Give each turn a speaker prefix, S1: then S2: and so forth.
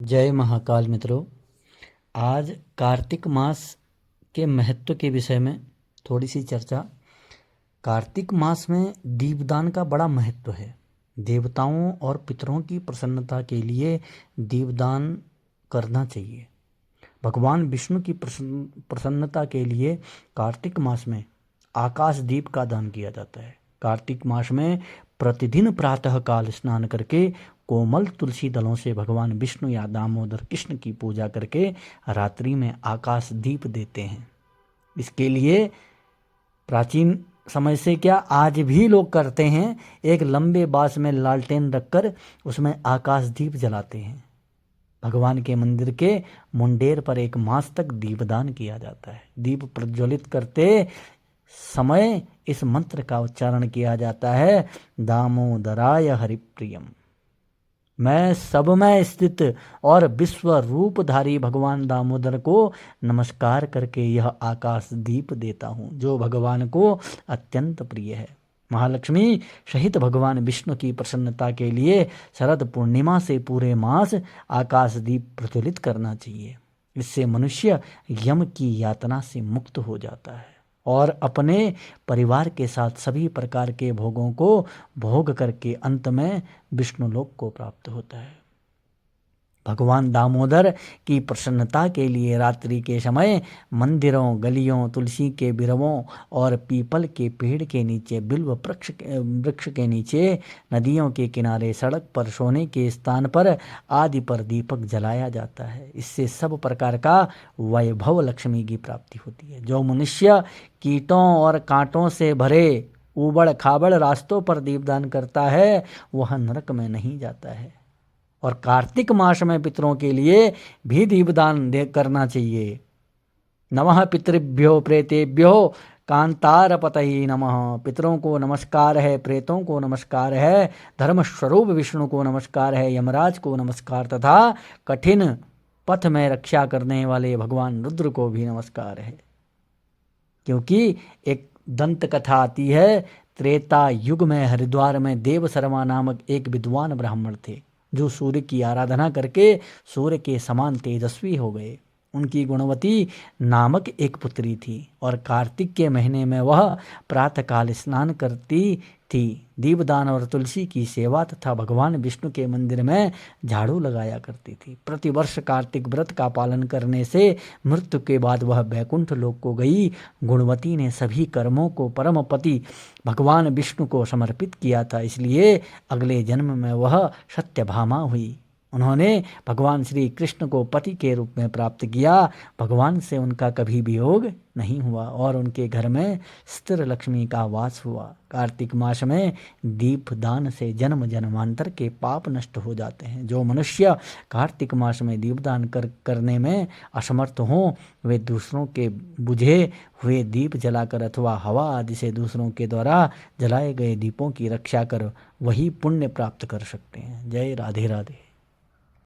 S1: जय महाकाल मित्रों। आज कार्तिक मास के महत्व के विषय में थोड़ी सी चर्चा। कार्तिक मास में दीपदान का बड़ा महत्व है। देवताओं और पितरों की प्रसन्नता के लिए दीपदान करना चाहिए। भगवान विष्णु की प्रसन्नता के लिए कार्तिक मास में आकाश दीप का दान किया जाता है। कार्तिक मास में प्रतिदिन प्रातः काल स्नान करके कोमल तुलसी दलों से भगवान विष्णु या दामोदर कृष्ण की पूजा करके रात्रि में आकाश दीप देते हैं। इसके लिए प्राचीन समय से क्या आज भी लोग करते हैं। एक लंबे बांस में लालटेन रखकर उसमें आकाश दीप जलाते हैं। भगवान के मंदिर के मुंडेर पर एक मास तक दीपदान किया जाता है। दीप प्रज्वलित करते समय इस मंत्र का उच्चारण किया जाता है, दामोदराय हरिप्रियम। मैं सब में स्थित और विश्व रूपधारी भगवान दामोदर को नमस्कार करके यह आकाश दीप देता हूँ, जो भगवान को अत्यंत प्रिय है। महालक्ष्मी सहित भगवान विष्णु की प्रसन्नता के लिए शरद पूर्णिमा से पूरे मास आकाश दीप प्रज्वलित करना चाहिए। इससे मनुष्य यम की यातना से मुक्त हो जाता है और अपने परिवार के साथ सभी प्रकार के भोगों को भोग करके अंत में विष्णुलोक को प्राप्त होता है। भगवान दामोदर की प्रसन्नता के लिए रात्रि के समय मंदिरों, गलियों, तुलसी के बिरवों और पीपल के पेड़ के नीचे, बिल्व वृक्ष के नीचे, नदियों के किनारे, सड़क पर, सोने के स्थान पर आदि पर दीपक जलाया जाता है। इससे सब प्रकार का वैभव लक्ष्मी की प्राप्ति होती है। जो मनुष्य कीटों और कांटों से भरे ऊबड़ खाबड़ रास्तों पर दीपदान करता है वह नरक में नहीं जाता है। और कार्तिक मास में पितरों के लिए भी दीपदान करना चाहिए। नमः पितृभ्यो प्रेतेभ्यो कांतारपतये नमः। पितरों को नमस्कार है, प्रेतों को नमस्कार है, धर्म स्वरूप विष्णु को नमस्कार है, यमराज को नमस्कार तथा कठिन पथ में रक्षा करने वाले भगवान रुद्र को भी नमस्कार है। क्योंकि एक दंत कथा आती है, त्रेता युग में हरिद्वार में देव शर्मा नामक एक विद्वान ब्राह्मण थे, जो सूर्य की आराधना करके सूर्य के समान तेजस्वी हो गए। उनकी गुणवती नामक एक पुत्री थी और कार्तिक के महीने में वह प्रातःकाल स्नान करती थी, दीपदान और तुलसी की सेवा तथा भगवान विष्णु के मंदिर में झाड़ू लगाया करती थी। प्रतिवर्ष कार्तिक व्रत का पालन करने से मृत्यु के बाद वह बैकुंठ लोक को गई। गुणवती ने सभी कर्मों को परम पति भगवान विष्णु को समर्पित किया था, इसलिए अगले जन्म में वह सत्यभामा हुई। उन्होंने भगवान श्री कृष्ण को पति के रूप में प्राप्त किया। भगवान से उनका कभी वियोग नहीं हुआ और उनके घर में स्थिर लक्ष्मी का वास हुआ। कार्तिक मास में दीप दान से जन्म जन्मांतर के पाप नष्ट हो जाते हैं। जो मनुष्य कार्तिक मास में दीपदान करने में असमर्थ हों, वे दूसरों के बुझे हुए दीप जलाकर अथवा हवा आदि से दूसरों के द्वारा जलाए गए दीपों की रक्षा कर वही पुण्य प्राप्त कर सकते हैं। जय राधे राधे।